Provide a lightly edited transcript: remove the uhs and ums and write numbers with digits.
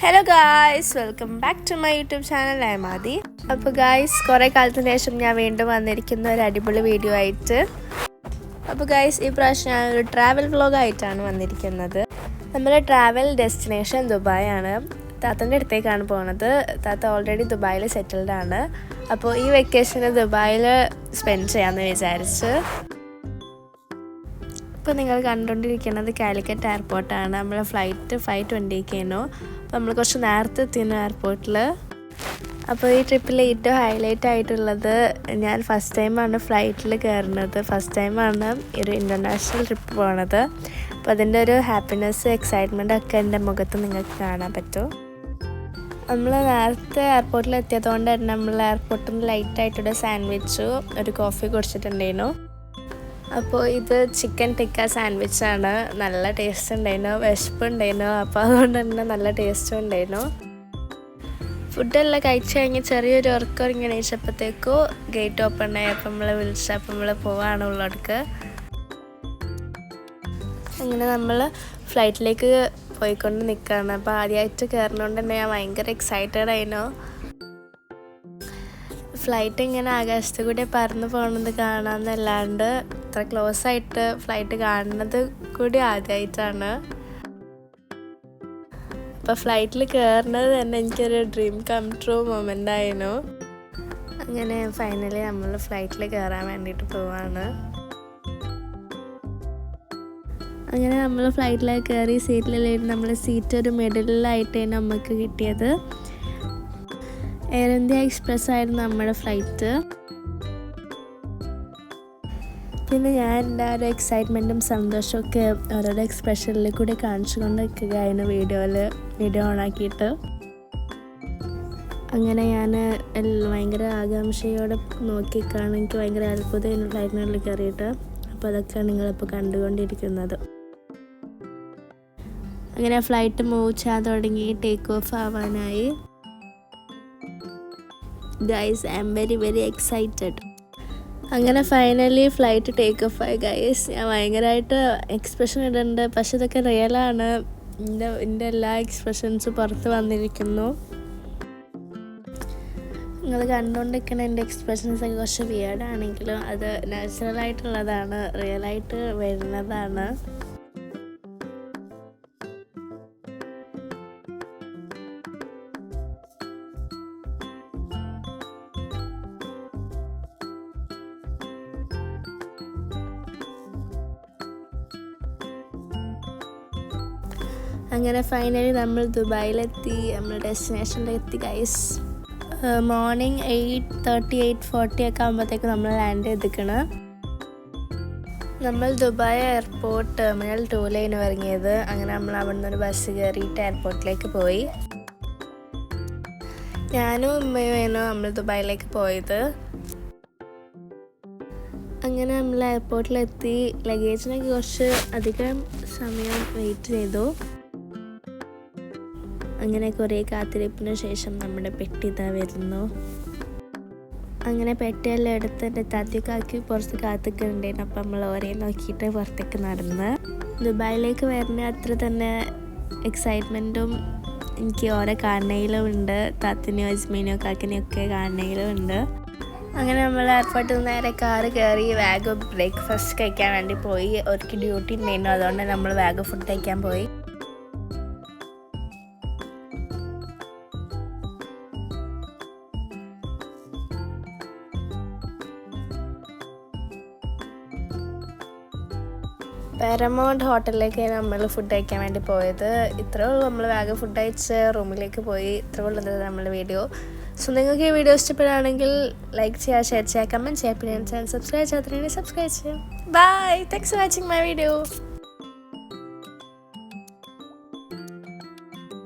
Hello guys, welcome back to my YouTube channel. I am Aadi. അപ്പോൾ guys, കുറേ കാലത്തിന് ശേഷം ഞാൻ വീണ്ടും വന്നിരിക്കുന്ന ഒരു അടിപൊളി വീഡിയോ ആയിട്ട്. അപ്പോൾ ഗായ്സ്, ഈ പ്രാവശ്യം ഞാനൊരു ട്രാവൽ വ്ളോഗായിട്ടാണ് വന്നിരിക്കുന്നത്. നമ്മുടെ ട്രാവൽ ഡെസ്റ്റിനേഷൻ ദുബായ് ആണ്. താത്തൻ്റെ അടുത്തേക്കാണ് പോകുന്നത്. താത്ത ഓൾറെഡി ദുബായിൽ സെറ്റിൽഡ് ആണ്. അപ്പോൾ ഈ വെക്കേഷന് ദുബായിൽ സ്പെൻഡ് ചെയ്യാമെന്ന് വിചാരിച്ച്. ഇപ്പോൾ നിങ്ങൾ കണ്ടുകൊണ്ടിരിക്കുന്നത് കാലിക്കറ്റ് എയർപോർട്ടാണ്. നമ്മളെ ഫ്ലൈറ്റ് 5:20 അപ്പോൾ നമ്മൾ കുറച്ച് നേരത്തെ എത്തിയിരുന്നു എയർപോർട്ടിൽ. അപ്പോൾ ഈ ട്രിപ്പിൽ ഏറ്റവും ഹൈലൈറ്റ് ആയിട്ടുള്ളത്, ഞാൻ ഫസ്റ്റ് ടൈമാണ് ഫ്ലൈറ്റിൽ കയറുന്നത്. ഫസ്റ്റ് ടൈമാണ് ഒരു ഇൻ്റർനാഷണൽ ട്രിപ്പ് പോണത്. അപ്പോൾ അതിൻ്റെ ഒരു ഹാപ്പിനെസ്, എക്സൈറ്റ്മെൻ്റ് ഒക്കെ എൻ്റെ മുഖത്ത് നിങ്ങൾക്ക് കാണാൻ പറ്റും. നമ്മൾ നേരത്തെ എയർപോർട്ടിൽ എത്തിയതുകൊണ്ട് തന്നെ നമ്മൾ എയർപോർട്ടിൽ നിന്ന് ലൈറ്റായിട്ടൊരു സാൻഡ്വിച്ചും ഒരു കോഫി കുടിച്ചിട്ടുണ്ടായിരുന്നു. അപ്പോൾ ഇത് ചിക്കൻ ടിക്ക സാൻഡ്വിച്ചാണ്. നല്ല ടേസ്റ്റ് ഉണ്ടായിരുന്നു, വിശപ്പുണ്ടായിരുന്നു. അപ്പോൾ അതുകൊണ്ട് തന്നെ നല്ല ടേസ്റ്റും ഉണ്ടായിരുന്നു. ഫുഡെല്ലാം കഴിച്ച് കഴിഞ്ഞ് ചെറിയൊരു ഉറക്കം ഇങ്ങനെ കഴിച്ചപ്പോഴത്തേക്കും ഗേറ്റ് ഓപ്പൺ ആയി. അപ്പം നമ്മൾ വിളിച്ചപ്പോൾ നമ്മൾ പോവാണ് ഉള്ളടക്ക്. അങ്ങനെ നമ്മൾ ഫ്ലൈറ്റിലേക്ക് പോയിക്കൊണ്ട് നിൽക്കുകയാണ്. അപ്പോൾ ആദ്യമായിട്ട് കയറുന്നതുകൊണ്ട് തന്നെ ഞാൻ ഭയങ്കര എക്സൈറ്റഡ് ആയിരുന്നു. ഫ്ലൈറ്റ് ഇങ്ങനെ ആകാശത്ത് കൂടി പറന്ന് പോകുന്നത് കാണാമെന്നല്ലാണ്ട് അത്ര ക്ലോസ് ആയിട്ട് ഫ്ലൈറ്റ് കാണുന്നത് കൂടി ആദ്യമായിട്ടാണ്. അപ്പോൾ ഫ്ലൈറ്റിൽ കയറുന്നത് തന്നെ എനിക്കൊരു ഡ്രീം കം ട്രൂ മൊമെൻ്റ് ആയിരുന്നു. അങ്ങനെ ഫൈനലി നമ്മൾ ഫ്ലൈറ്റിൽ കയറാൻ വേണ്ടിയിട്ട് പോവാണ്. അങ്ങനെ നമ്മൾ ഫ്ലൈറ്റിലേക്ക് കയറി സീറ്റിലായിരുന്നു. നമ്മൾ സീറ്റ് ഒരു മിഡിലായിട്ടാണ് നമുക്ക് കിട്ടിയത്. എയർ ഇന്ത്യ എക്സ്പ്രസ് ആയിരുന്നു നമ്മുടെ ഫ്ലൈറ്റ്. പിന്നെ ഞാൻ എൻ്റെ ഒരു എക്സൈറ്റ്മെൻറ്റും സന്തോഷമൊക്കെ ഓരോരോ എക്സ്പ്രഷനിൽ കൂടി കാണിച്ചു കൊണ്ട് നിൽക്കുകയായിരുന്നു വീഡിയോ ഓണാക്കിയിട്ട്. അങ്ങനെ ഞാൻ ഭയങ്കര ആകാംക്ഷയോടെ നോക്കിക്കാണ്. എനിക്ക് ഭയങ്കര അത്ഭുതം ഫ്ലൈറ്റിനുള്ളിൽ കയറിയിട്ട്. അപ്പോൾ അതൊക്കെയാണ് നിങ്ങളിപ്പോൾ കണ്ടുകൊണ്ടിരിക്കുന്നത്. അങ്ങനെ ഫ്ലൈറ്റ് മൂവ് ചെയ്യാൻ തുടങ്ങി, ടേക്ക് ഓഫ് ആവാനായി. Guys, I am very very excited. അങ്ങനെ ഫൈനലി ഫ്ലൈറ്റ് ടേക്ക് ഓഫ് ആയി ഗൈസ്. ഞാൻ ഭയങ്കരമായിട്ട് എക്സ്പ്രഷൻ ഇടുന്നുണ്ട്, പക്ഷെ ഇതൊക്കെ റിയലാണ്. എൻ്റെ എല്ലാ എക്സ്പ്രഷൻസും പുറത്ത് വന്നിരിക്കുന്നു. നിങ്ങൾ കണ്ടുകൊണ്ടിരിക്കുന്ന എൻ്റെ എക്സ്പ്രഷൻസൊക്കെ കുറച്ച് വിയേർഡാണെങ്കിലും അത് നാച്ചുറലായിട്ടുള്ളതാണ്, റിയലായിട്ട് വരുന്നതാണ്. അങ്ങനെ ഫൈനലി നമ്മൾ ദുബായിലെത്തി, നമ്മൾ ഡെസ്റ്റിനേഷനിലെത്തി ഗൈസ്. മോർണിംഗ് 8:30 8:40 ഒക്കെ ആകുമ്പോഴത്തേക്ക് നമ്മൾ ലാൻഡ് ചെയ്തിരിക്കണം. നമ്മൾ ദുബായ് എയർപോർട്ട് ടെർമിനൽ 2 ഇറങ്ങിയത്. അങ്ങനെ നമ്മൾ അവിടെ നിന്നൊരു ബസ് കയറിയിട്ട് എയർപോർട്ടിലേക്ക് പോയി. ഞാനും ഉമ്മയുമായിരുന്നു നമ്മൾ ദുബായിലേക്ക് പോയത്. അങ്ങനെ നമ്മൾ എയർപോർട്ടിലെത്തി. ലഗേജിനൊക്കെ കുറച്ച് അധികം സമയം വെയിറ്റ് ചെയ്തു. അങ്ങനെ കുറേ കാത്തിരിപ്പിന് ശേഷം നമ്മുടെ പെട്ടി ഇതാ വരുന്നു. അങ്ങനെ പെട്ടിയെല്ലാം എടുത്ത് എൻ്റെ താത്തിക്കാക്കി പുറത്ത് കാത്തിക്കുന്നുണ്ടായിരുന്നു. അപ്പം നമ്മൾ ഓരേ നോക്കിയിട്ട് പുറത്തേക്ക് നടന്ന് ദുബായിലേക്ക് വരുന്ന അത്ര തന്നെ എക്സൈറ്റ്മെൻറ്റും എനിക്ക് ഓരോ കാണണയിലും ഉണ്ട്. താത്തിനെയോ അജ്മീനെയോ കാക്കിനെയോ ഒക്കെ കാണണയിലും ഉണ്ട്. അങ്ങനെ നമ്മൾ എയർപോർട്ടിൽ നിന്ന് നേരെ കാറ് കയറി വേഗം ബ്രേക്ക്ഫാസ്റ്റ് കഴിക്കാൻ വേണ്ടി പോയി. ഒരിക്കൽ ഡ്യൂട്ടി ഉണ്ടായിരുന്നു, അതുകൊണ്ട് നമ്മൾ വേഗം ഫുഡ് കഴിക്കാൻ പോയി. പാരമൗണ്ട് ഹോട്ടലിലേക്ക് നമ്മൾ ഫുഡ് കഴിക്കാൻ വേണ്ടി പോയത്. ഇത്രേ ഉള്ളൂ. നമ്മൾ വേഗം ഫുഡ് കഴിച്ച് റൂമിലേക്ക് പോയി. ഇത്രേ ഉള്ളത് നമ്മുടെ വീഡിയോ. സോ നിങ്ങൾക്ക് ഈ വീഡിയോ ഇഷ്ടപ്പെടുകയാണെങ്കിൽ ലൈക്ക് ചെയ്യുക, ഷെയർ ചെയ്യുക, കമൻറ്റ് ചെയ്യുക. പിന്നെ ചാനൽ സബ്സ്ക്രൈബ് ചെയ്യാത്തതിന് സബ്സ്ക്രൈബ് ചെയ്യാം. Bye, thanks for watching my video.